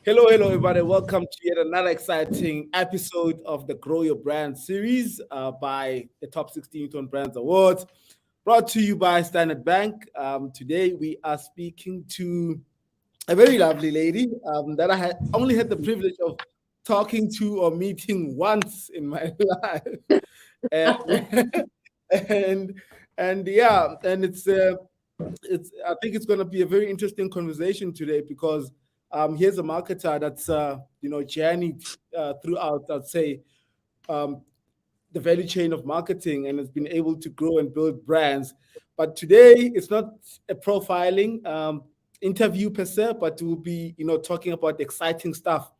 Hello, everybody. Welcome to yet another exciting episode of the Grow Your Brand series by the Top 16 Youth on Brands Awards, brought to you by Standard Bank. Today, we are speaking to a very lovely lady that I had only had the privilege of talking to or meeting once in my life, and and it's I think it's going to be a very interesting conversation today because here's a marketer that's journeyed throughout, I'd say, um, the value chain of marketing and has been able to grow and build brands. But today it's not a profiling interview per se, but we'll be talking about the exciting stuff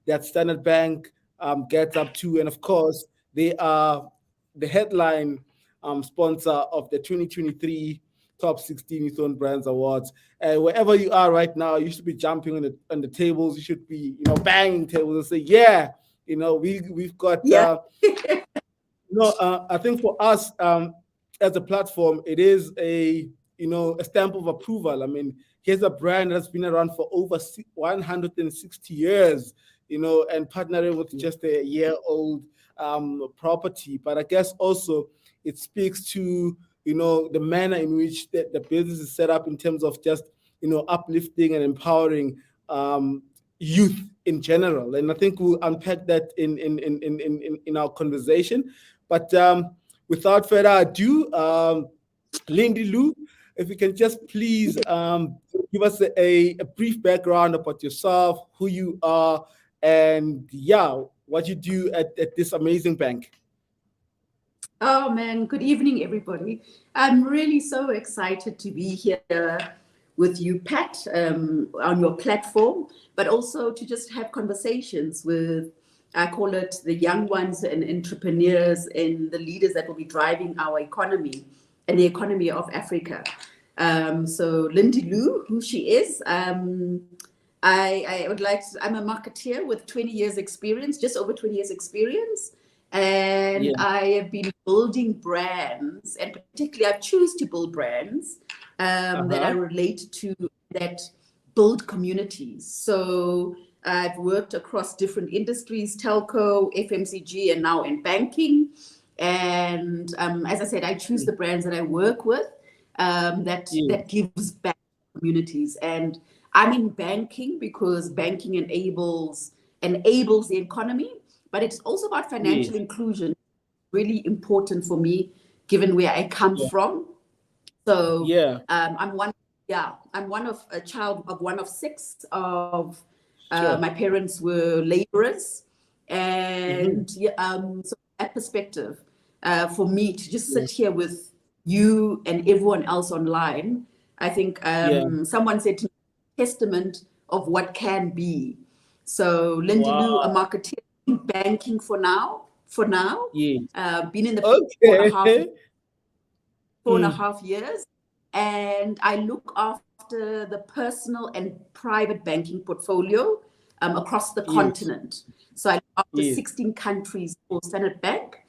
that Standard Bank gets up to, and of course they are the headline sponsor of the 2023 Top 16 Youth Owned Brands Awards. And wherever you are right now, you should be jumping on the tables. You should be banging tables and say, yeah, we've got. Yeah. I think for us as a platform, it is a stamp of approval. I mean, here's a brand that's been around for over 160 years, and partnering with just a year-old property. But I guess also it speaks to the manner in which the business is set up in terms of just uplifting and empowering youth in general. And I think we'll unpack that in our conversation. But without further ado, Lindy-Lou, if you can just please give us a brief background about yourself, who you are, and what you do at this amazing bank. Oh man, good evening, everybody. I'm really so excited to be here with you, Pat, on your platform, but also to just have conversations with, I call it the young ones and entrepreneurs and the leaders that will be driving our economy and the economy of Africa. So Lindy-Lou, who she is, I would like to, I'm a marketeer with 20 years experience, just over 20 years experience. And I have been building brands, and particularly I choose to build brands that I relate to, that build communities. So I've worked across different industries, telco, FMCG, and now in banking. And as I said, I choose the brands that I work with that gives back to communities. And I'm in banking because banking enables the economy. But it's also about financial inclusion, really important for me, given where I come from. So I'm one of a child of one of six of my parents were laborers, and so that perspective for me to just sit here with you and everyone else online, I think someone said to me, testament of what can be. So Lindy-Lou, a marketeer, banking for now. Been in the four and a half years, and I look after the personal and private banking portfolio across the continent. So I look after 16 countries for Standard Bank,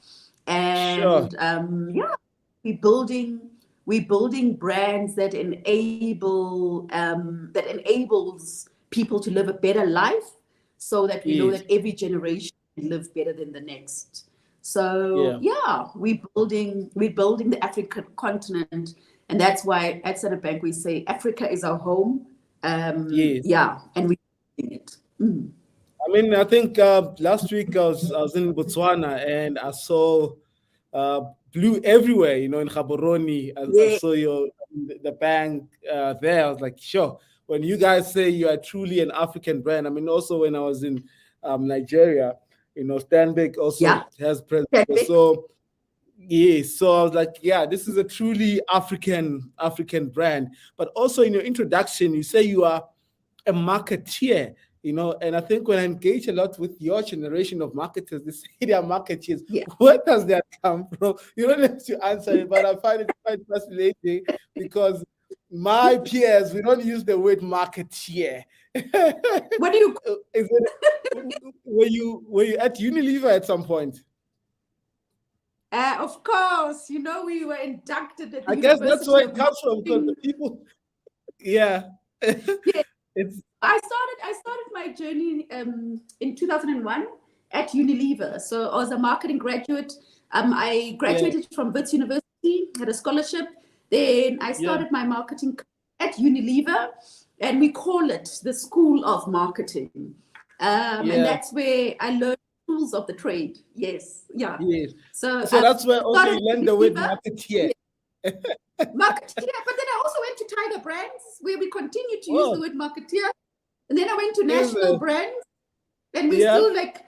and we're building brands that enables people to live a better life, so that we know that every generation can live better than the next. So we're building the African continent, and that's why at Standard Bank we say Africa is our home. And we're doing it. I mean, I think last week I was in Botswana and I saw blue everywhere. In Gaborone, I saw the bank there. I was like, sure. When you guys say you are truly an African brand, I mean, also when I was in Nigeria, Stanbic also has presence. So so I was like, this is a truly African brand. But also in your introduction, you say you are a marketeer, and I think when I engage a lot with your generation of marketers, they say they are marketeers. Where does that come from? You don't have to answer it, but I find it quite fascinating because my peers, we don't use the word marketeer. What do you? Is it? Were you at Unilever at some point? Of course, we were inducted at the I guess that's where it University comes from, because the people, it's I started my journey in 2001 at Unilever. So I was a marketing graduate. I Yeah, graduated from Wits University, had a scholarship. Then I yeah, started my marketing at Unilever, and we call it the School of Marketing. And yeah, that's where I learned tools of the trade. Yes, yeah. yes. So So I that's where also started you learned at the word Unilever. marketeer. Marketeer, but then I also went to Tiger Brands, where we continue to use the Oh, word marketeer. And then I went to is National Brands, and we yeah, still like,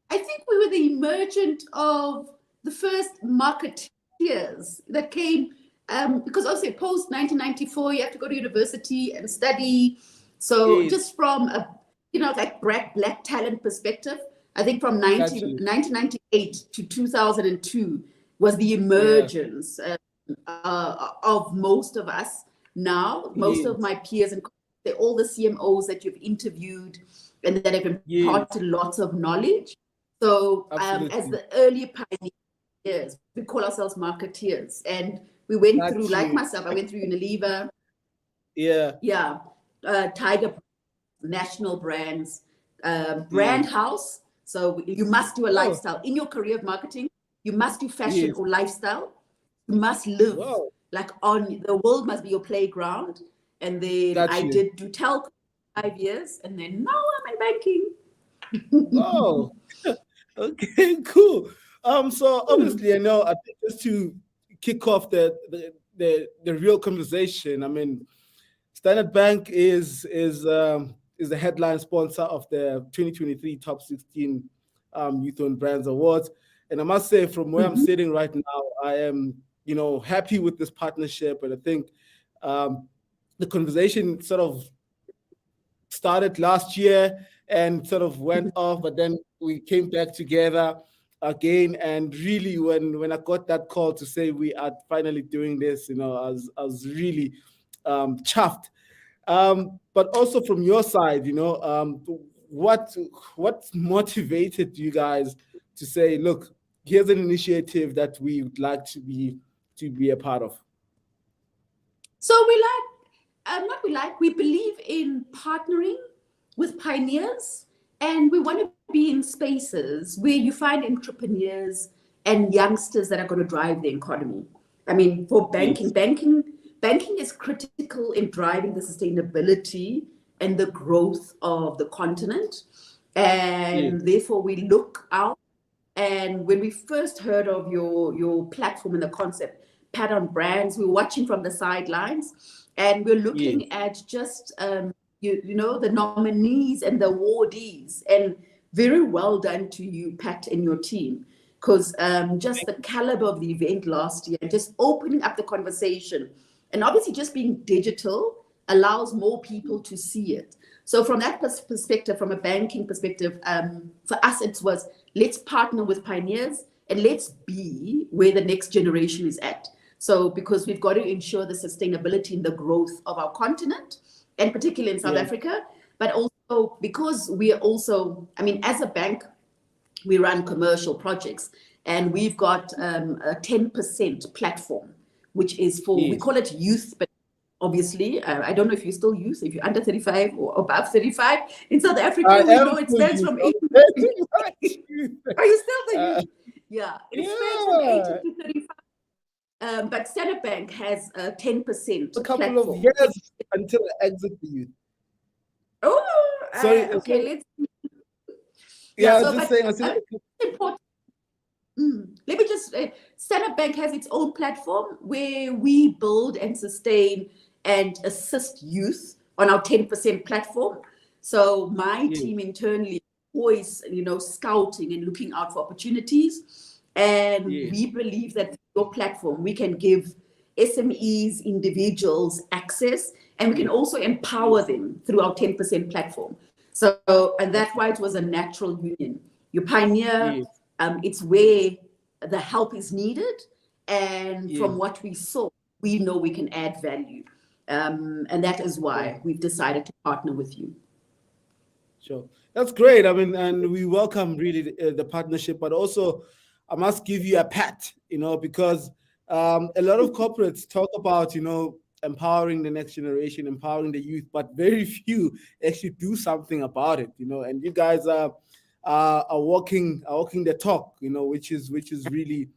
I think we were the emergent of the first marketeers that came, because obviously post 1994, you have to go to university and study. So yes, just from a, like black talent perspective, I think from got you. 1998 to 2002 was the Yeah, emergence of most of us now, most of yes, my peers and all the CMOs that you've interviewed and that have yes, imparted lots of knowledge. So as absolutely. the early pioneers, we call ourselves marketeers. And we went through, Got like you. myself, I went through Unilever, Yeah, yeah, Tiger, National Brands, yes. Brand House. So you must do a Oh, lifestyle. In your career of marketing, you must do fashion yes. or lifestyle. You must live Wow, like on the world must be your playground. And then got I you. did do telco 5 years, and then now I'm in banking. Wow. Okay, cool. So Hmm. obviously, I know. I think just to kick off the real conversation. I mean, Standard Bank is the headline sponsor of the 2023 Top 16 Youth-owned Brands Awards, and I must say, from where I'm Mhm. sitting right now, I am happy with this partnership, and I think um, the conversation sort of started last year and sort of went off, but then we came back together again. And really, when I got that call to say we are finally doing this, I was really chuffed. But also from your side, what what motivated you guys to say, look, here's an initiative that we would like to be a part of? So not we like, we believe in partnering with pioneers, and we want to be in spaces where you find entrepreneurs and youngsters that are going to drive the economy. I mean, for Yes, banking is critical in driving the sustainability and the growth of the continent. yes, And therefore, we look out. And when we first heard of your platform and the concept, Pattern Brands, we were watching from the sidelines, and we're yes, looking at just the nominees and the awardees. And very well done to you, Pat, and your team, because just the caliber of the event last year, and just opening up the conversation, and obviously just being digital allows more people to see it. So from that perspective, from a banking perspective, for us it was, let's partner with pioneers and let's be where the next generation is at. So because we've got to ensure the sustainability and the growth of our continent, and particularly in South yes, Africa, but also because we are also, I mean, as a bank, we run commercial projects, and we've got a 10% platform, which is for, we yes. call it youth, but obviously, I don't know if you're still youth, if you're under 35 or above 35. In South I Africa, we am know it for stands you. from I'm 18. very much you. Are you still the Uh, youth? Yeah, it spans from yeah, 18 to 35. But Standard Bank has a a 10% couple of platform. years until I exit the youth. Oh, Sorry, okay, let's, yeah, yeah, I was so, just but saying. I said, important. Let me just, Standard Bank has its own platform where we build and sustain and assist youth on our 10% platform. So my yeah, team internally always, scouting and looking out for opportunities. And yeah, we believe that your platform, we can give SMEs, individuals access, and we can also yeah, empower them through our 10% platform. So, and that's why it was a natural union. You pioneer, yeah, it's where the help is needed. And yeah, from what we saw, we know we can add value. And that is yeah. why we've decided to partner with you. Sure, that's great. I mean, and we welcome really the partnership, but also I must give you a pat, because a lot of corporates talk about, empowering the next generation, empowering the youth, but very few actually do something about it, and you guys are walking the talk, which is really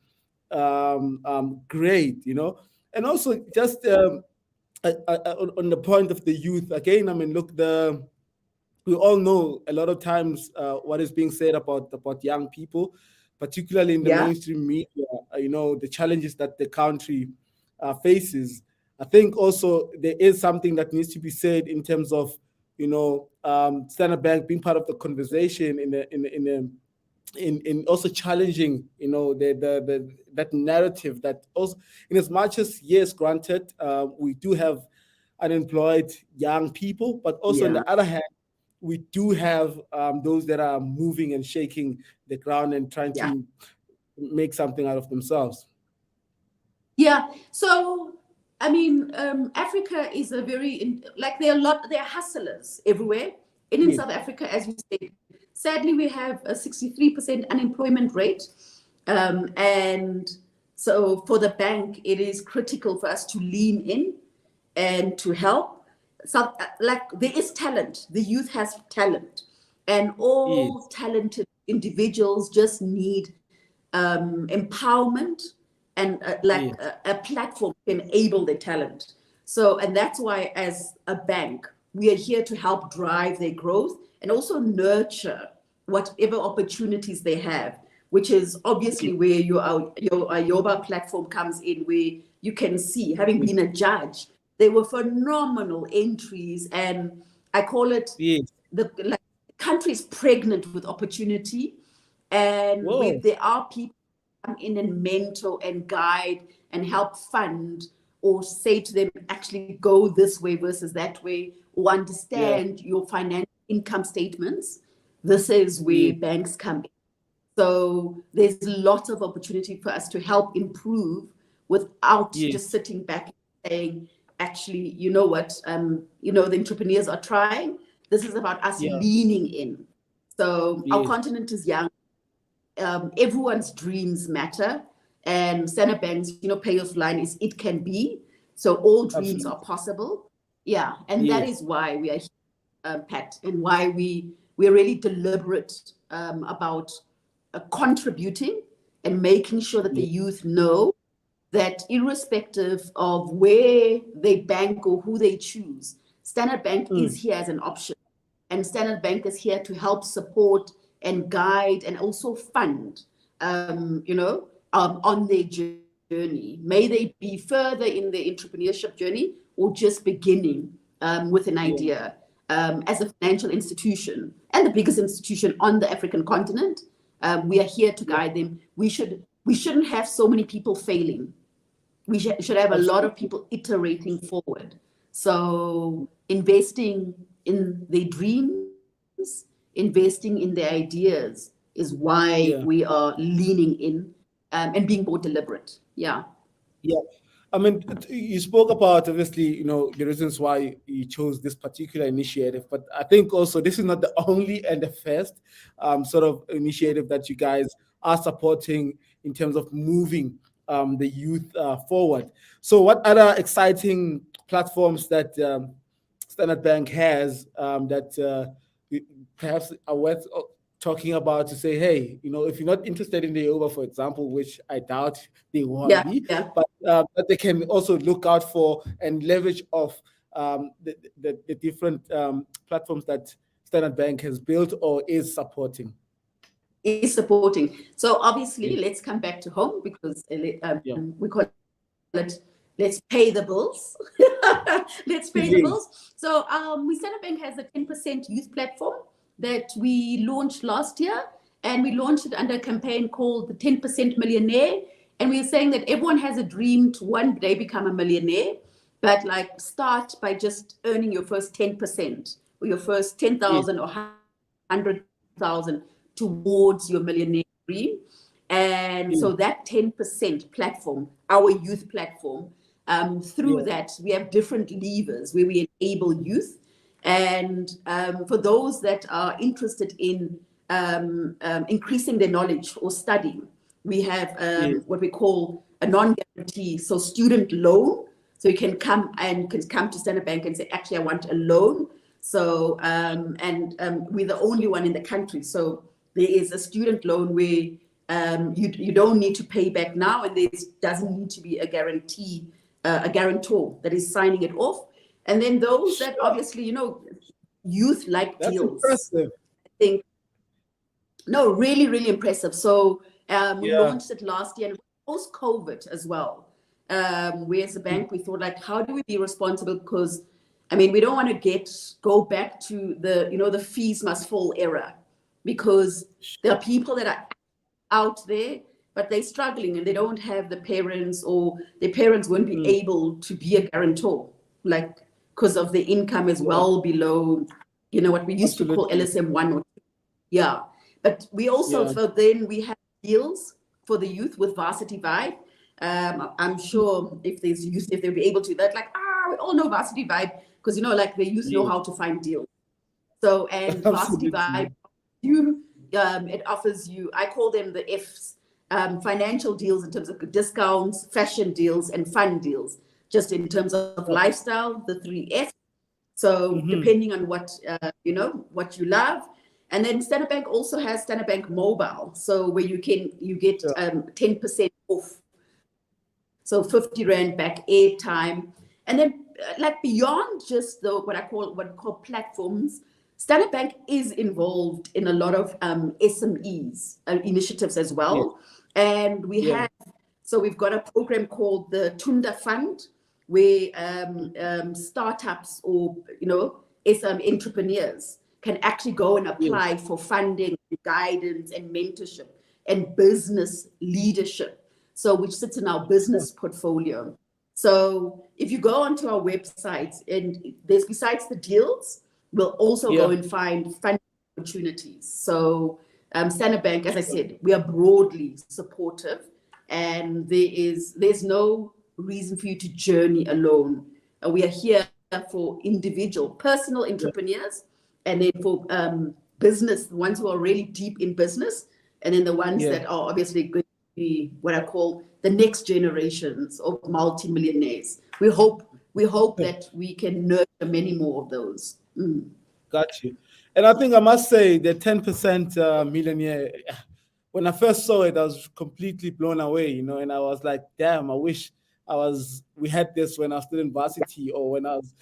great, and also just on the point of the youth again. I mean, look, we all know a lot of times what is being said about young people, particularly in the Yeah, mainstream media. The challenges that the country faces. I think also there is something that needs to be said in terms of Standard Bank being part of the conversation in also challenging the that narrative that also, in as much as, yes, granted, we do have unemployed young people, but also on yeah. the other hand, we do have those that are moving and shaking the ground and trying Yeah. to make something out of themselves. Yeah. So, I mean, Africa is a very, like there are hustlers everywhere. And in Yeah, South Africa, as you said, sadly, we have a 63% unemployment rate. And so for the bank, it is critical for us to lean in and to help. So, like, there is talent. The youth has talent. And all yes, talented individuals just need empowerment and yeah, a platform to enable their talent. So, and that's why as a bank, we are here to help drive their growth and also nurture whatever opportunities they have, which is obviously where your Yoba platform comes in, where you can see, having been a judge, they were phenomenal entries. And I call it yes. the country is pregnant with opportunity. And Whoa, there are people come in and mentor and guide and help fund or say to them, actually go this way versus that way, or yeah, understand your financial income statements. This is yeah, where banks come in. So there's a lot of opportunity for us to help improve without yeah, just sitting back and saying, actually, you know what, the entrepreneurs are trying. This is about us yeah, leaning in. So our yes, continent is young. Everyone's dreams matter. And Standard Bank's, payoff line is it can be. So all dreams absolutely, are possible. Yeah. And that yes, is why we are here, Pat, and why we're really deliberate about contributing and making sure that the yeah, youth know that irrespective of where they bank or who they choose, Standard Bank is mm, here as an option. And Standard Bank is here to help support and guide and also fund, on their journey. May they be further in their entrepreneurship journey or just beginning with an yeah, idea. As a financial institution and the biggest institution on the African continent, we are here to yeah, guide them. We shouldn't have so many people failing. We should have a lot of absolutely, people iterating forward. So investing in their dreams, investing in their ideas is why yeah. we are leaning in and being more deliberate. Yeah. Yeah, I mean, you spoke about, obviously, the reasons why you chose this particular initiative, but I think also this is not the only and the first sort of initiative that you guys are supporting in terms of moving the youth forward. So, what other exciting platforms that Standard Bank has that perhaps are worth talking about, to say, hey, if you're not interested in the Yoba, for example, which I doubt they won't Yeah. be, Yeah. but they can also look out for and leverage off the different platforms that Standard Bank has built or is supporting. Is supporting. So Yeah, obviously, let's come back to home because yeah, we call it let's pay the bills. Let's pay the yes, bills. So we Standard Bank has a 10% youth platform that we launched last year, and we launched it under a campaign called the 10% Millionaire. And we're saying that everyone has a dream to one day become a millionaire, but like start by just earning your first 10% or your first yes, 10,000 or 100,000 towards your millionaire dream. And yes, so that 10% platform, our youth platform, through yeah, that, we have different levers where we enable youth. And for those that are interested in increasing their knowledge or studying, we have yes, what we call a non-guarantee, so student loan. So So you can come to Standard Bank and say, actually, I want a loan. So, we're the only one in the country. So there is a student loan where you don't need to pay back now, and there doesn't need to be a guarantor that is signing it off. And then those that obviously, youth like That's deals. impressive. I think, no, really, really impressive. So we launched it last year, and post-COVID as well. We as a bank, we thought, like, how do we be responsible? Because, I mean, we don't want to go back to the fees must fall era, because there are people that are out there, but they're struggling and they don't have the parents, or their parents won't be able to be a guarantor, like, because of the income is well below, what we used to call LSM 1 or 2. Yeah. But we also, so then we have deals for the youth with Varsity Vibe. I'm sure if there's youth, if they'll be able to, that like, we all know Varsity Vibe, because, like the youth know how to find deals. So, and Varsity Vibe, it offers you, I call them the Fs, financial deals in terms of discounts, fashion deals, and fun deals, just in terms of lifestyle, the 3 Fs. So depending on what, what you love. And then Standard Bank also has Standard Bank Mobile. So where you get 10% off. So 50 Rand back airtime. And then like beyond just what we call platforms, Standard Bank is involved in a lot of SMEs initiatives as well. And we have, so we've got a program called the Tunda Fund, where startups or, some entrepreneurs can actually go and apply for funding, guidance, and mentorship and business leadership. So which sits in our business portfolio. So if you go onto our website, and there's, besides the deals, we'll also go and find funding opportunities. So Standard Bank, as I said, we are broadly supportive, and there's no reason for you to journey alone. We are here for individual, personal entrepreneurs, and then for business, the ones who are really deep in business, and then the ones that are obviously going to be what I call the next generations of multimillionaires. We hope that we can nurture many more of those. Got you. And I think I must say the 10% millionaire, when I first saw it, I was completely blown away, and I was like, damn, I wish we had this when I was still in varsity, or when I was,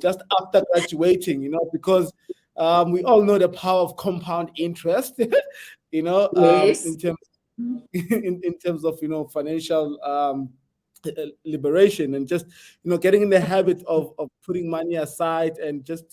just after graduating, because we all know the power of compound interest, Yes. in terms of, financial liberation, and just, getting in the habit of putting money aside and just,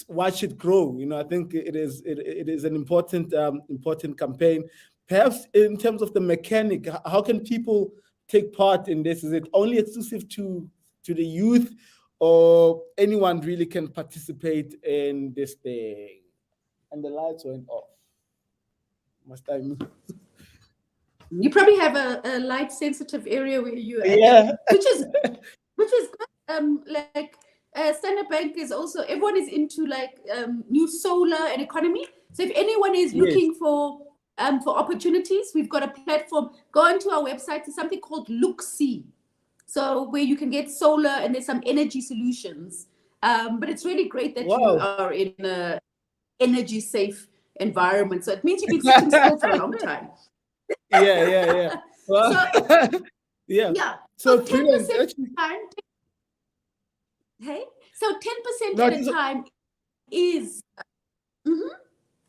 watch it grow. I think it is an important campaign. Perhaps in terms of the mechanic, how can people take part in this? Is it only exclusive to the youth, or anyone really can participate in this thing? And the lights went off. Must I move? You probably have a light sensitive area where you which is like Standard Bank is also, everyone is into like new solar and economy. So if anyone is looking for opportunities, we've got a platform. Go onto our website. There's something called Look-See, so where you can get solar, and there's some energy solutions. But it's really great that you are in a energy safe environment. So it means you've been sitting still for a long time. Yeah. Well, So 10% time. Hey, so 10% at a time is.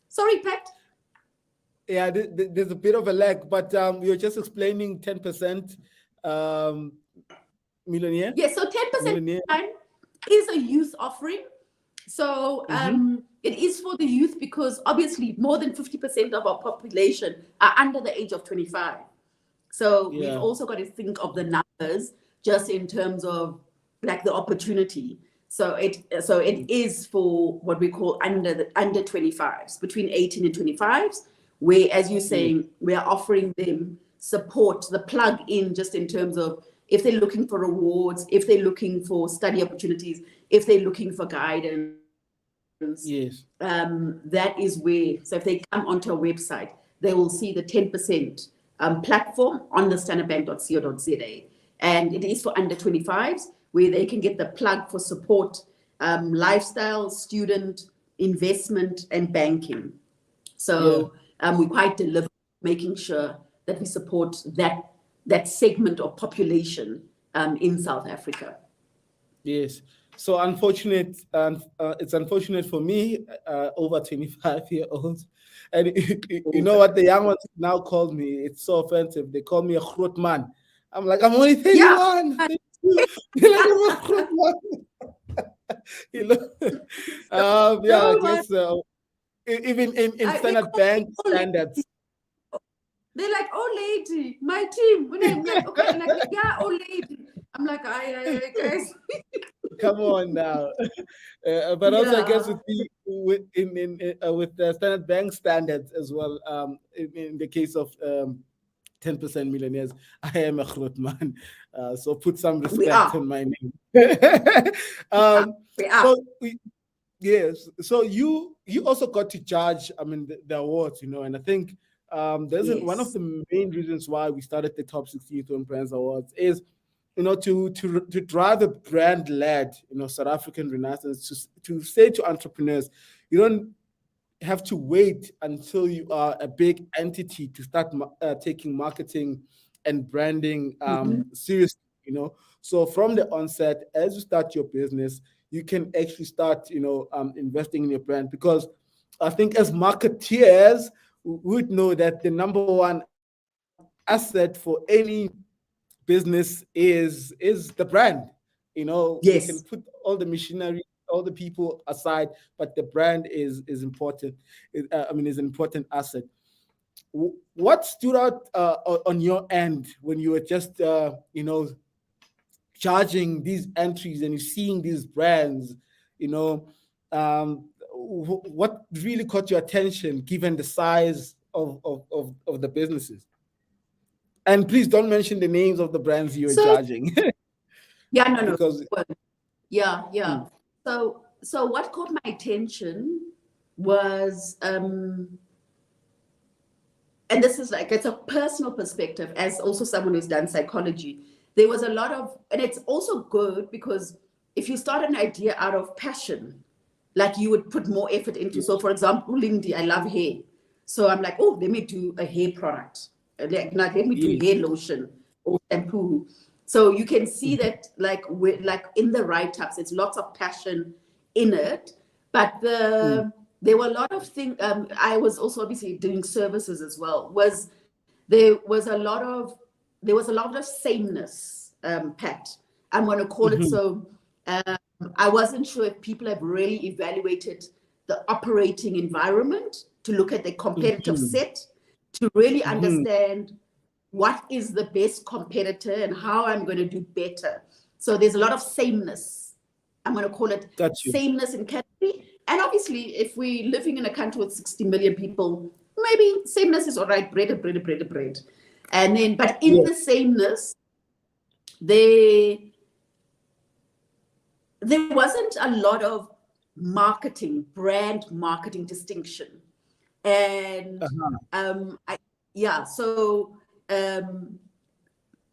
Sorry, Pat. Yeah, there's a bit of a lag, but we were just explaining 10% millionaire. Yeah, so 10% time is a youth offering. So it is for the youth, because obviously more than 50% of our population are under the age of 25. So we've also got to think of the numbers just in terms of like the opportunity. So it is for what we call under 25s, between 18 and 25s, where, as you're saying, we are offering them support, the plug in, just in terms of if they're looking for rewards, if they're looking for study opportunities, if they're looking for guidance. That is where, so if they come onto our website, they will see the 10% platform on the standardbank.co.za. and it is for under 25s, where they can get the plug for support, lifestyle, student, investment, and banking. So we're quite deliberate, making sure that we support that segment of population in South Africa. Yes. So it's unfortunate for me, over 25-year-old. And you know what the young ones now call me? It's so offensive. They call me a groot man. I'm like, I'm only 31. Yeah. You're like, I'm a groot man. You know? I guess even in Standard Bank standards. They're like, oh lady, my team. When I'm like, okay, like, yeah, oh lady. I'm like, aye, guys. Come on now. But also, I guess with the Standard Bank standards as well, in the case of 10% millionaires, I am a groot man. So put some respect on my name. We are. Yes. So you also got to judge, the awards, and I think there's one of the main reasons why we started the Top 16 Youth Owned Brands Awards is, to drive a brand-led, South African renaissance, to say to entrepreneurs, you don't have to wait until you are a big entity to start taking marketing and branding seriously, So from the onset, as you start your business, you can actually start, investing in your brand, because I think as marketeers, we would know that the number one asset for any business is the brand. We can put all the machinery, all the people aside, but the brand is important. Is an important asset. What stood out on your end when you were just charging these entries and you're seeing these brands? What really caught your attention given the size of the businesses? And please don't mention the names of the brands you were charging. No. Because So what caught my attention was, and this is like, it's a personal perspective as also someone who's done psychology. There was a lot of, and it's also good because if you start an idea out of passion, like you would put more effort into. So for example, Lindy, I love hair. So I'm like, oh, let me do a hair product. Like let me do hair lotion or shampoo. So you can see that like in the write-ups, it's lots of passion in it. But there were a lot of things. I was also obviously doing services as well. There was a lot of sameness, Pat. I'm going to call it so. I wasn't sure if people have really evaluated the operating environment to look at the competitive set, to really understand what is the best competitor and how I'm going to do better. So there's a lot of sameness. I'm going to call it sameness in category. And obviously, if we're living in a country with 60 million people, maybe sameness is all right, bread. And then, but in the sameness, there wasn't a lot of brand marketing distinction. And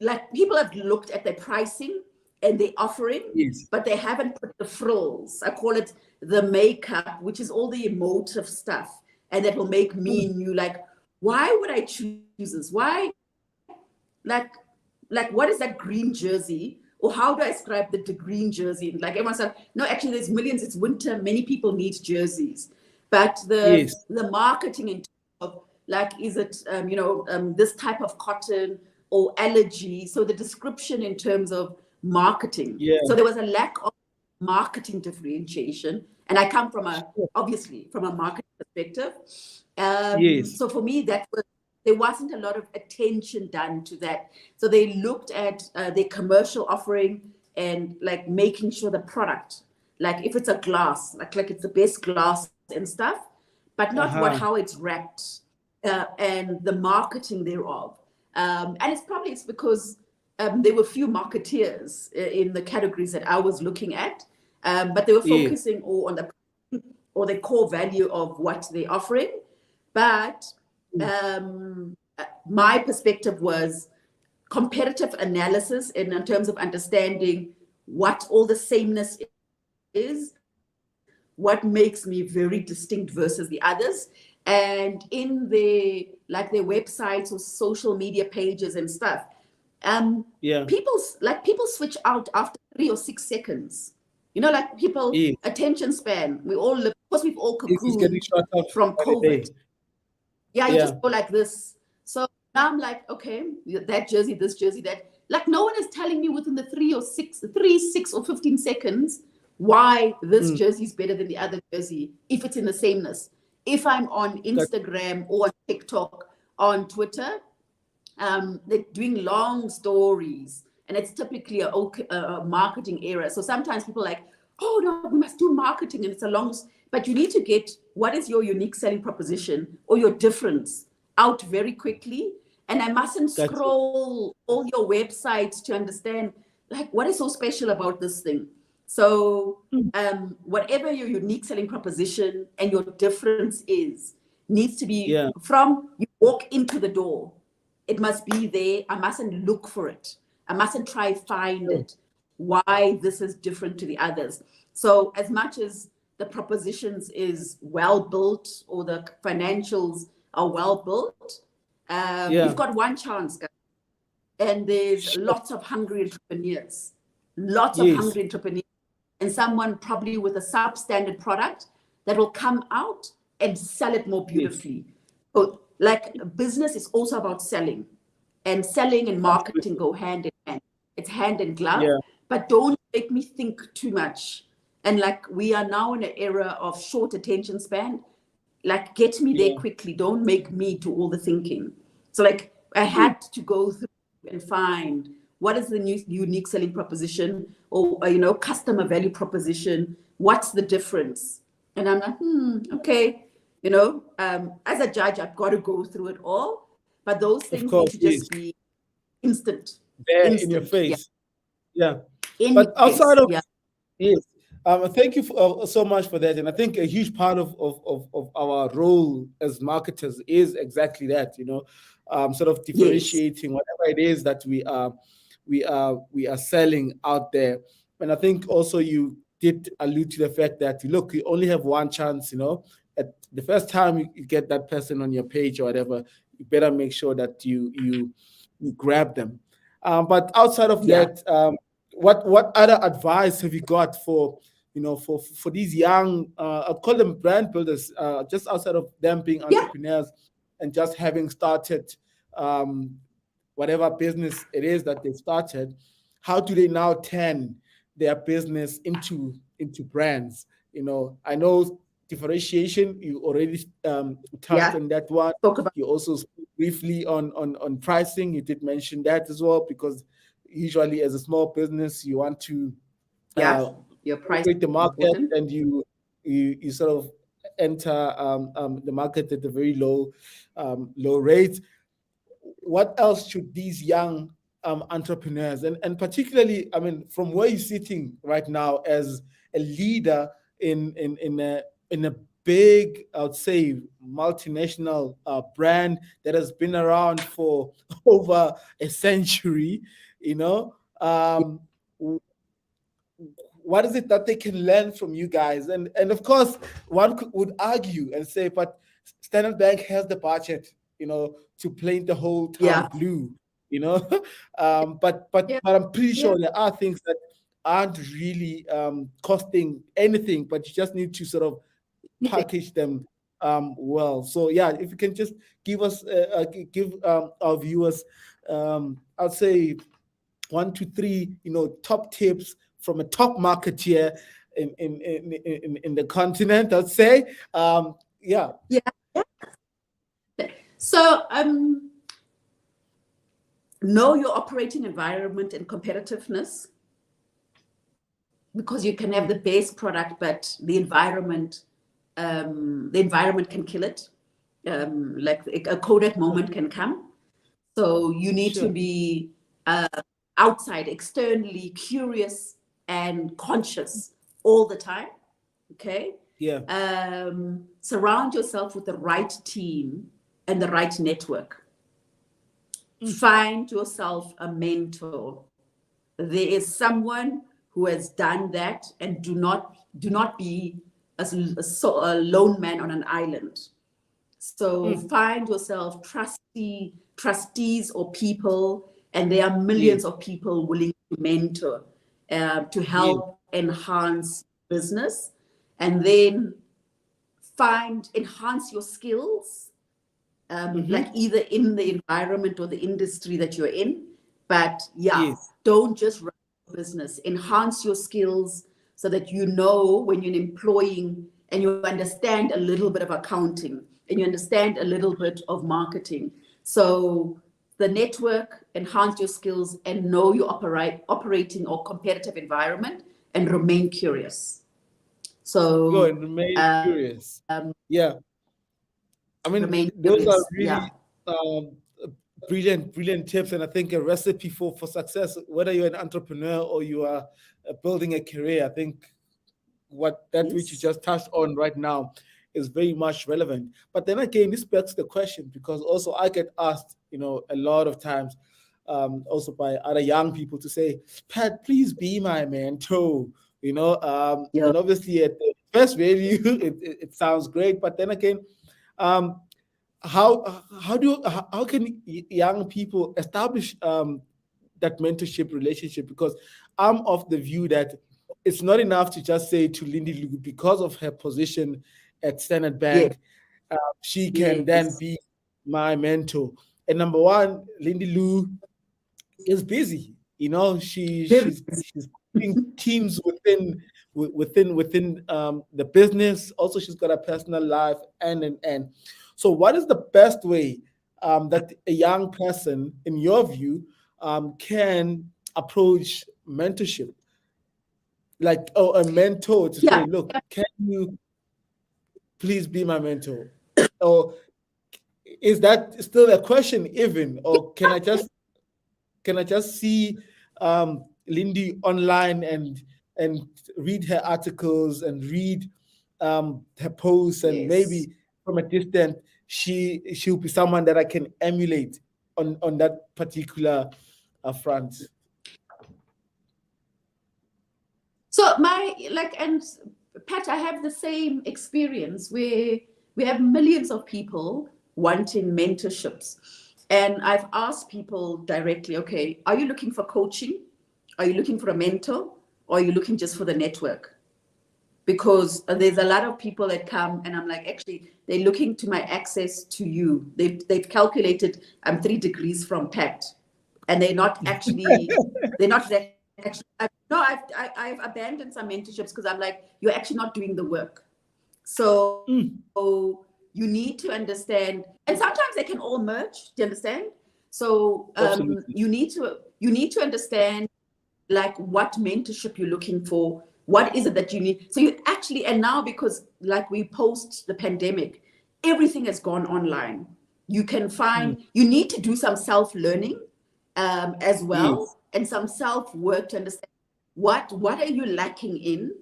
like people have looked at their pricing and their offering, but they haven't put the frills. I call it the makeup, which is all the emotive stuff. And that will make me and you like, why would I choose this? Why? Like what is that green jersey? Or how do I describe the green jersey? Like everyone said, no, actually there's millions, it's winter, many people need jerseys. But the marketing in terms of like, is it, this type of cotton or allergy? So the description in terms of marketing. So there was a lack of marketing differentiation. And I come from obviously from a marketing perspective. So for me, there wasn't a lot of attention done to that. So they looked at their commercial offering and like making sure the product, like if it's a glass, like it's the best glass and stuff, but not how it's wrapped and the marketing thereof. And it's because there were few marketeers in the categories that I was looking at, but they were focusing on the core value of what they're offering. But my perspective was comparative analysis in terms of understanding what all the sameness is, what makes me very distinct versus the others. And in their websites or social media pages and stuff, people switch out after 3 or 6 seconds. Like people, attention span, we all live, of course we've all cocooned from COVID. Yeah, you just go like this. So now I'm like, okay, that jersey, this jersey, that. Like no one is telling me within the 3, 6 or 15 seconds why this jersey is better than the other jersey, if it's in the sameness. If I'm on Instagram or TikTok, on Twitter, they're doing long stories, and it's typically a marketing era. So sometimes people are like, oh no, we must do marketing, and it's a long, but you need to get what is your unique selling proposition or your difference out very quickly. And I mustn't scroll all your websites to understand like what is so special about this thing. So whatever your unique selling proposition and your difference is, needs to be from you walk into the door. It must be there. I mustn't look for it. I mustn't try find it. Why this is different to the others. So as much as the propositions is well built or the financials are well built, you've got one chance, guys. And there's lots of hungry entrepreneurs, and someone probably with a substandard product that will come out and sell it more beautifully. So, like business is also about selling, and selling and marketing go hand in hand. It's hand in glove, but don't make me think too much. And like we are now in an era of short attention span. Like get me there quickly. Don't make me do all the thinking. So like I had to go through and find what is the new unique selling proposition or customer value proposition. What's the difference? And I'm like, okay, as a judge, I've got to go through it all. But those things need to just be instant. In your face. But outside of thank you so much for that. And I think a huge part of our role as marketers is exactly that, sort of differentiating whatever it is that we are selling out there. And I think also you did allude to the fact that look, you only have one chance, at the first time you get that person on your page or whatever, you better make sure that you grab them. But outside of that, what other advice have you got for these young, I call them brand builders, just outside of them being entrepreneurs and just having started whatever business it is that they've started? How do they now turn their business into brands? I know differentiation, you already touched on that one. You also spoke briefly on pricing. You did mention that as well, because usually as a small business, you want to your price the market, and you sort of enter the market at a very low rate. What else should these young entrepreneurs and particularly, I mean, from where you're sitting right now as a leader in a big, I would say, multinational brand that has been around for over a century, what is it that they can learn from you guys? And of course, one would argue and say, but Standard Bank has the budget, to paint the whole town blue, but I'm pretty sure there are things that aren't really costing anything, but you just need to sort of package them well. So if you can just give us give our viewers, I'd say 1 to 3, top tips from a top marketeer in the continent, I'd say. So know your operating environment and competitiveness, because you can have the best product, but the environment can kill it. Like a Kodak moment can come. So you need to be outside, externally curious and conscious all the time. Okay. Surround yourself with the right team and the right network. find yourself a mentor. There is someone who has done that, and do not be a lone man on an island. So find yourself trustees or people, and there are millions of people willing to mentor, to help enhance business, and then enhance your skills, like either in the environment or the industry that you're in. But don't just run a business. Enhance your skills so that you know when you're employing, and you understand a little bit of accounting, and you understand a little bit of marketing. So the network, enhance your skills, and know your operating or competitive environment, and remain curious. So and remain curious. I mean, those are really brilliant tips, and I think a recipe for success, whether you're an entrepreneur or you are building a career. I think which you just touched on right now is very much relevant. But then again, this begs the question, because also I get asked, a lot of times, also by other young people, to say, Pat, please be my mentor. And obviously at the first value, it sounds great, but then again, how can young people establish that mentorship relationship? Because I'm of the view that it's not enough to just say to Lindy-Lou, because of her position at Standard Bank, she can then be my mentor. And number one, Lindy-Lou is busy. She's putting teams within the business. Also, she's got a personal life, and. So, what is the best way that a young person, in your view, can approach mentorship? Like, a mentor to say, look, can you please be my mentor? Or is that still a question even? Or can I just see Lindy online and read her articles and read her posts, and maybe from a distance she'll be someone that I can emulate on that particular front? So and Pat, I have the same experience where we have millions of people wanting mentorships. And I've asked people directly, okay, are you looking for coaching? Are you looking for a mentor? Or are you looking just for the network? Because there's a lot of people that come, and I'm like, actually, they're looking to my access to you. They've calculated I'm 3 degrees from Pat, and they're not actually, no, I've abandoned some mentorships because I'm like, you're actually not doing the work. So you need to understand, and sometimes they can all merge. Do you understand? So you need to understand like what mentorship you're looking for. What is it that you need? So you actually, and now because like we post the pandemic, everything has gone online. You can find, you need to do some self-learning as well, and some self-work to understand what are you lacking in,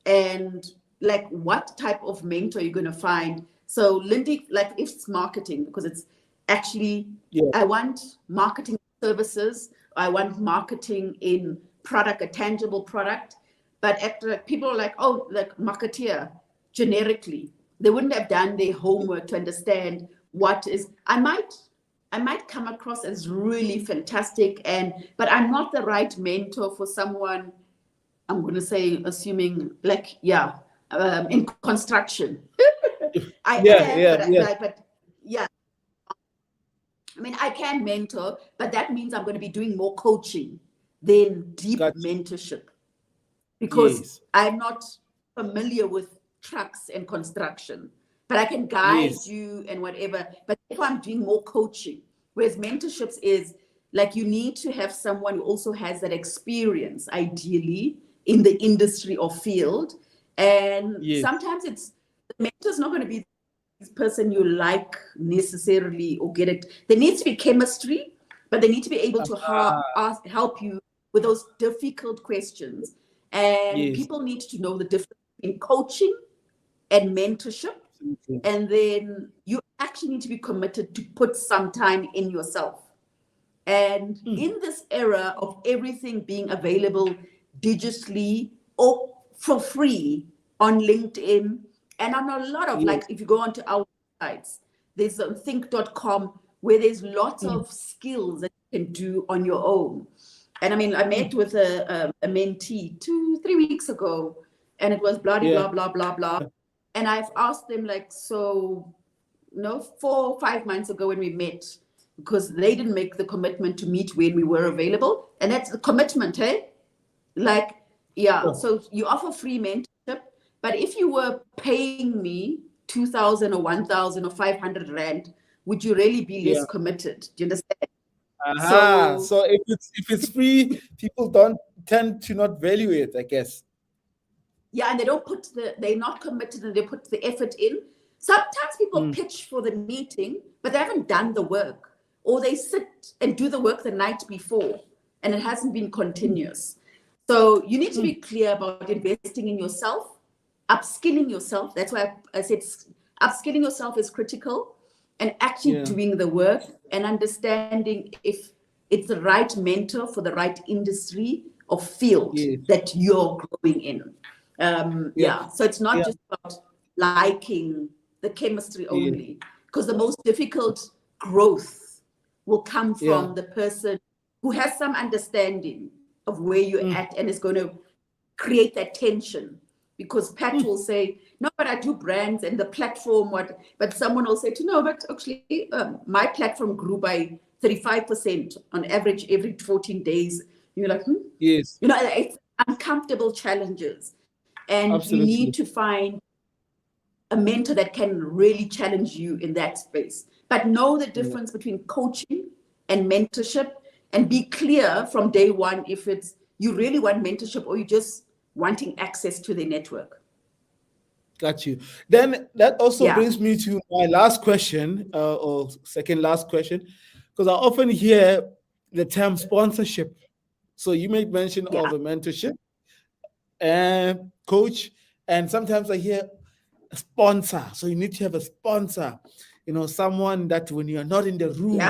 and like what type of mentor you're going to find. So Lindy, like if it's marketing, because it's actually, I want marketing services, I want marketing in product, a tangible product. But people are like, oh, like marketeer, generically, they wouldn't have done their homework to understand what is. I might come across as really fantastic, but I'm not the right mentor for someone. I'm going to say, assuming like, in construction. I mean, I can mentor, but that means I'm going to be doing more coaching than deep mentorship. Because I'm not familiar with trucks and construction, but I can guide you and whatever. But if I'm doing more coaching, whereas mentorships is like you need to have someone who also has that experience, ideally, in the industry or field. And sometimes the mentor's not going to be this person you like necessarily or get it. There needs to be chemistry, but they need to be able to help you with those difficult questions. And people need to know the difference in coaching and mentorship. And then you actually need to be committed to put some time in yourself. And in this era of everything being available digitally or for free on LinkedIn and on a lot of, like, if you go onto our sites, there's think.com where there's lots of skills that you can do on your own. And I mean, I met with a mentee 2-3 weeks ago, and it was blah, blah, blah, blah, blah. And I've asked them, like, so, 4 or 5 months ago when we met, because they didn't make the commitment to meet when we were available. And that's the commitment, hey? Like, so you offer free mentorship, but if you were paying me 2,000 or 1,000 or 500 Rand, would you really be less committed? Do you understand? So if it's free, people don't tend to not value it, I guess. Yeah, and they're not committed, and they put the effort in. Sometimes people pitch for the meeting, but they haven't done the work, or they sit and do the work the night before, and it hasn't been continuous. So you need to be clear about investing in yourself, upskilling yourself. That's why I said upskilling yourself is critical, and actually doing the work and understanding if it's the right mentor for the right industry or field that you're growing in. So it's not just about liking the chemistry only, because the most difficult growth will come from the person who has some understanding of where you're at and is going to create that tension. Because Pat will say, no, but I do brands and the platform, but someone will say, no, but actually my platform grew by 35% on average every 14 days. You're like, Yes. It's uncomfortable challenges. And you need to find a mentor that can really challenge you in that space. But know the difference between coaching and mentorship, and be clear from day one if it's you really want mentorship or you just wanting access to the network. Got you. Then that also brings me to my last question, or second last question, because I often hear the term sponsorship. So you made mention of a mentorship and coach, and sometimes I hear a sponsor. So you need to have a sponsor, someone that when you're not in the room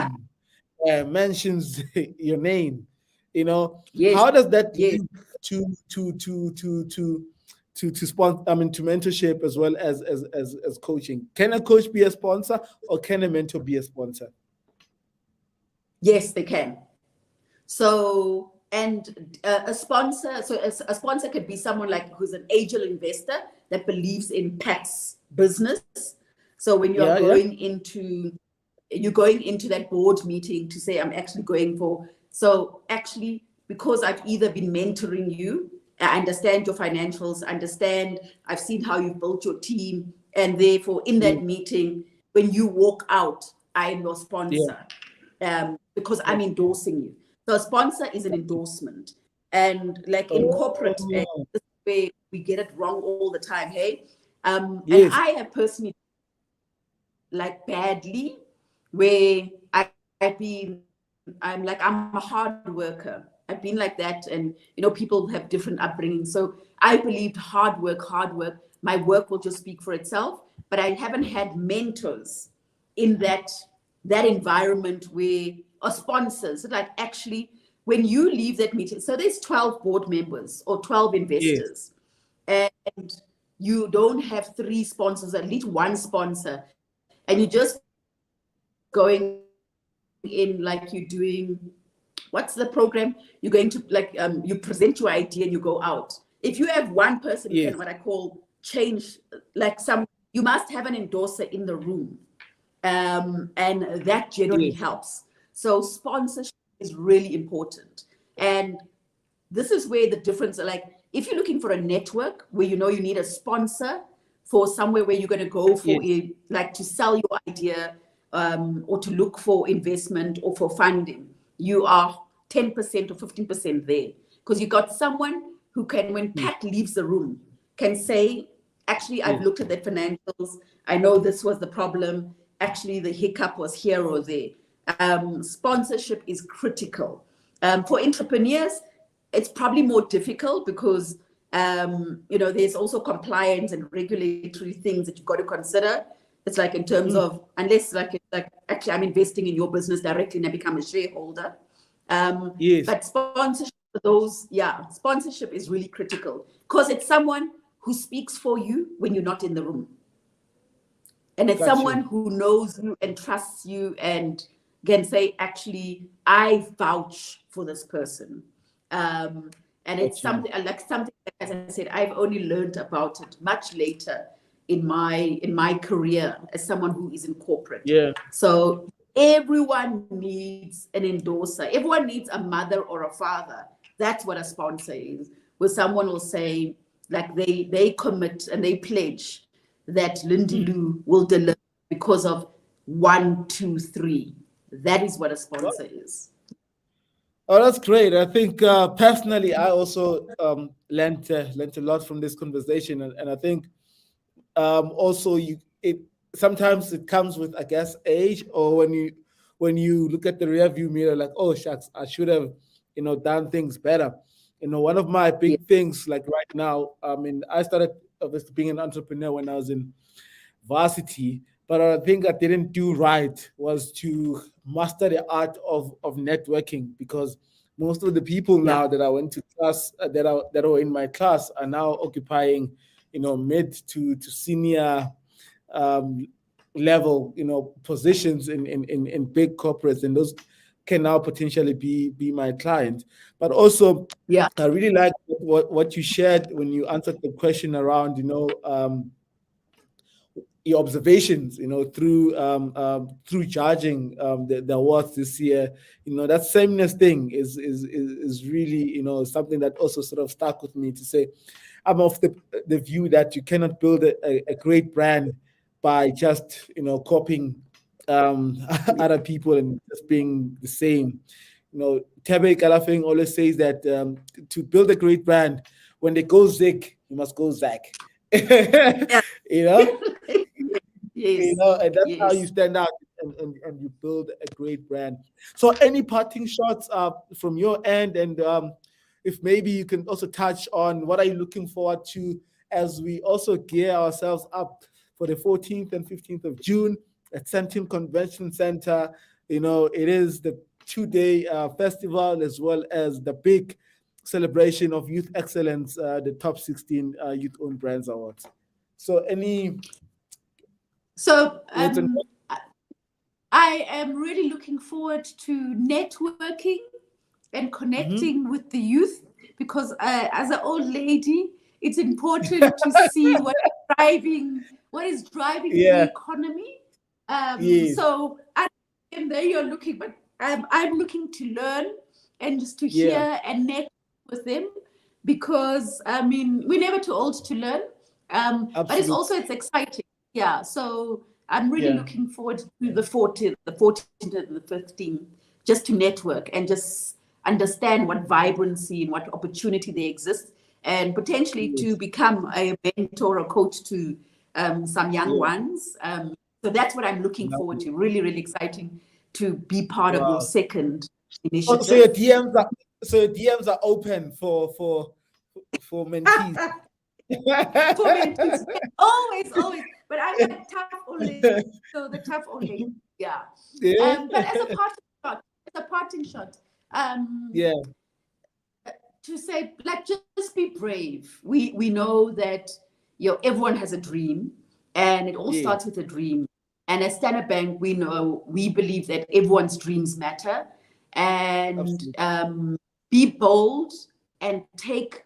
mentions your name. How does that lead to sponsor? I mean, to mentorship as well as coaching. Can a coach be a sponsor, or can a mentor be a sponsor? Yes, they can. So, and a sponsor. So a sponsor could be someone like who's an angel investor that believes in Pat's business. So when you're going into that board meeting to say, I'm actually going for. So actually, because I've either been mentoring you, I understand your financials, I've seen how you've built your team, and therefore in that meeting, when you walk out, I'm your sponsor, because I'm endorsing you. So a sponsor is an endorsement. And like in corporate, this is where we get it wrong all the time, hey? And I have personally, like badly, where I'm a hard worker. I've been like that, and people have different upbringing. So I believed hard work, my work will just speak for itself. But I haven't had mentors in that environment or sponsors. Like actually, when you leave that meeting, so there's 12 board members or 12 investors, and you don't have 3 sponsors, at least 1 sponsor, and you're just going in like you're doing, what's the program? You're going to you present your idea and you go out. If you have 1 person who can, what I call change, you must have an endorser in the room. And that generally helps. So sponsorship is really important. And this is where the difference, if you're looking for a network where you need a sponsor for somewhere where you're going to go for to sell your idea, or to look for investment or for funding, you are 10% or 15% there. Because you got someone who can, when Pat leaves the room, can say, actually, I've looked at the financials. I know this was the problem. Actually, the hiccup was here or there. Sponsorship is critical. For entrepreneurs, it's probably more difficult because, there's also compliance and regulatory things that you've got to consider. It's like in terms of, unless like it's like actually I'm investing in your business directly and I become a shareholder. Yes. But sponsorship, sponsorship is really critical because it's someone who speaks for you when you're not in the room. And it's someone who knows you and trusts you and can say, actually, I vouch for this person. And it's something, as I said, I've only learned about it much later in my career as someone who is in corporate. Yeah. So everyone needs an endorser. Everyone needs a mother or a father. That's what a sponsor is, where someone will say, like they commit and they pledge that Lindy-Lou will deliver because of 1, 2, 3. That is what a sponsor is. Oh, that's great. I think personally, I also learned a lot from this conversation, and I think also sometimes it comes with, I guess, age, or when you look at the rear view mirror, like, oh shucks, I should have done things better. One of my big things, like right now, I mean, I started obviously being an entrepreneur when I was in varsity, but I think I didn't do right was to master the art of networking, because most of the people now that I went to class that are in my class are now occupying mid to senior um, level positions in big corporates, and those can now potentially be my client. But also, I really like what you shared when you answered the question around your observations, through judging the awards this year. That sameness thing is really something that also sort of stuck with me, to say I'm of the view that you cannot build a great brand by just copying other people and just being the same. Tebe Galafing always says that to build a great brand, when they go zig, you must go zag. you know Yes. and that's how you stand out, and you build a great brand. So any parting shots from your end, and if maybe you can also touch on what are you looking forward to as we also gear ourselves up for the 14th and 15th of June at Centum Convention Center. It is the 2-day festival, as well as the big celebration of youth excellence, the top 16 youth-owned brands awards. So I am really looking forward to networking and connecting with the youth, because as an old lady, it's important to see what is driving the economy. So and there you're looking, but I'm looking to learn and just to hear and network with them, because I mean, we're never too old to learn. But it's exciting. Yeah. So I'm really looking forward to the 14th and the 15th, just to network and just understand what vibrancy and what opportunity there exists, and potentially to become a mentor or coach to some young ones. So that's what I'm looking forward to. Really, really exciting to be part of your second initiative. So your DMs are open for mentees. For mentees. Always. But I'm a tough old lady. So the tough old lady. Yeah. But as a parting shot, to say, like, just be brave. We know that everyone has a dream, and it all starts with a dream. And at Standard Bank, we believe that everyone's dreams matter, and be bold and take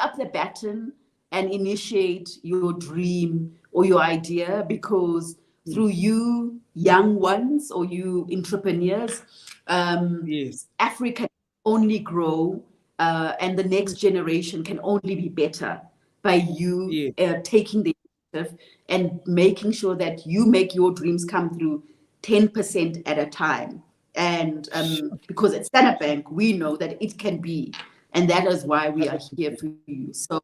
up the baton and initiate your dream or your idea, because through you young ones or you entrepreneurs, Africa can only grow, and the next generation can only be better by you taking the initiative and making sure that you make your dreams come through 10% at a time. And because at Standard Bank, we know that it can be, and that is why we are here for you. So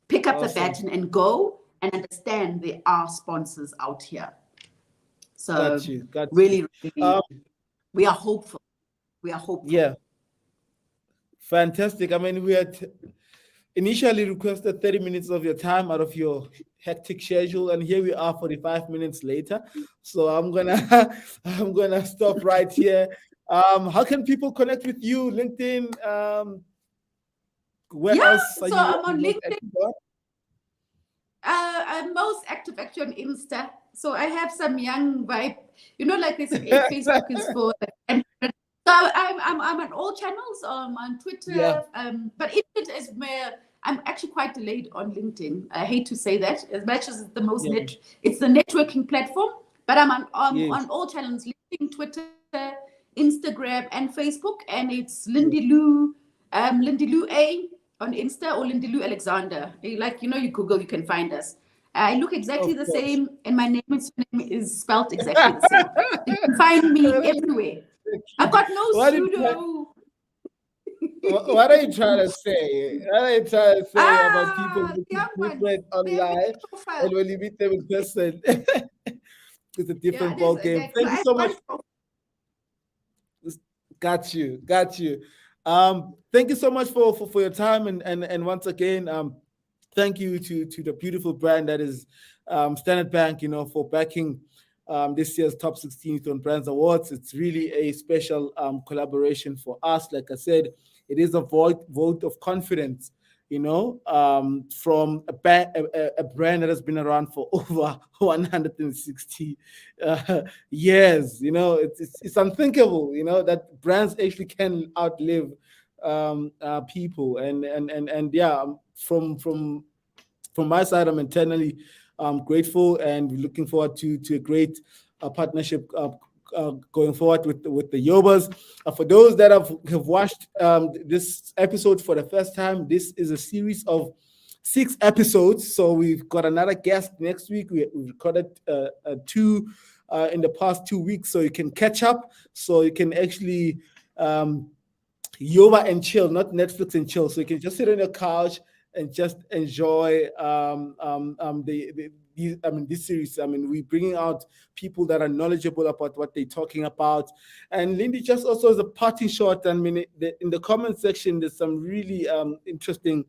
pick up the baton and go, and understand there are sponsors out here. So really, we are hopeful. Yeah. Fantastic. I mean, initially requested 30 minutes of your time out of your hectic schedule, and here we are 45 minutes later. So I'm gonna I'm gonna stop right here. How can people connect with you? LinkedIn, where Yeah, else are so you I'm on most LinkedIn. active on? I'm most active actually on Insta. So I have some young vibe. You know, like they say, Facebook is for. So I'm on all channels. On Yeah, Twitter. But it is where I'm actually quite delayed on LinkedIn. I hate to say that, as much as it's the most yeah, it's the networking platform. But I'm on yes, all channels: LinkedIn, Twitter, Instagram, and Facebook. And it's yeah. Lindy-Lou, Lindy-Lou A on Insta, or Lindy-Lou Alexander. Like, you Google, you can find us. I look exactly Of the course. same, and my name and surname is spelled exactly the same. You can find me everywhere. I've got no What did pseudo. what are you trying to say? What are you trying to say about people The looking young ones, different they have online, a profile. and when you meet them in person, it's a Yeah, different ball there's game. like, Thank you I have so much. one profile. Got you, got you. Thank you so much for your time, and once again, thank you to the beautiful brand that is Standard Bank, for backing this year's Top 16 Youth on Brands Awards. It's really a special collaboration for us. Like I said, it is a vote of confidence, from a brand that has been around for over 160 years. It's unthinkable, that brands actually can outlive people. And yeah, from my side, I'm internally grateful and looking forward to a great partnership going forward with the Yobas. For those that have watched this episode for the first time, this is a series of 6 episodes. So we've got another guest next week. We recorded two in the past 2 weeks, so you can catch up. So you can actually yoga and chill, not Netflix and chill. So you can just sit on your couch and just enjoy this series. I mean, we're bringing out people that are knowledgeable about what they're talking about. And Lindy, just also as a parting shot, I mean, in the comment section, there's some really interesting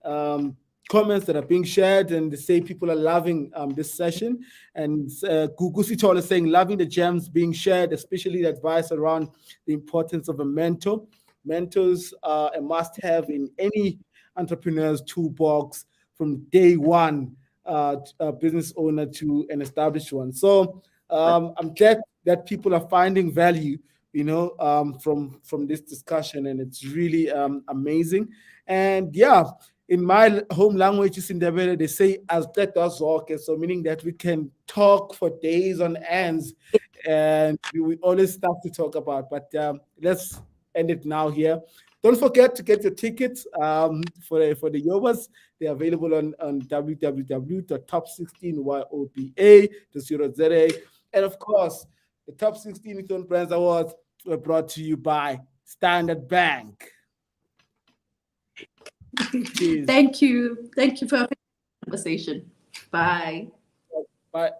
comments that are being shared, and they say people are loving this session. And Gugusi Tola is saying, loving the gems being shared, especially the advice around the importance of a mentor. Mentors are a must-have in any entrepreneur's toolbox from day one, a business owner to an established one. So I'm glad that people are finding value, from this discussion, and it's really amazing. And yeah, in my home language, is in the they say as that does walk, so meaning that we can talk for days on ends, and we always stuff to talk about. But let's end it now here. Don't forget to get your tickets for the Yobas. They're available on www.top16yoba.co.za. And of course, the Top 16 Youth on Brands Awards were brought to you by Standard Bank. Cheers. Thank you. Thank you for having the conversation. Bye. Bye.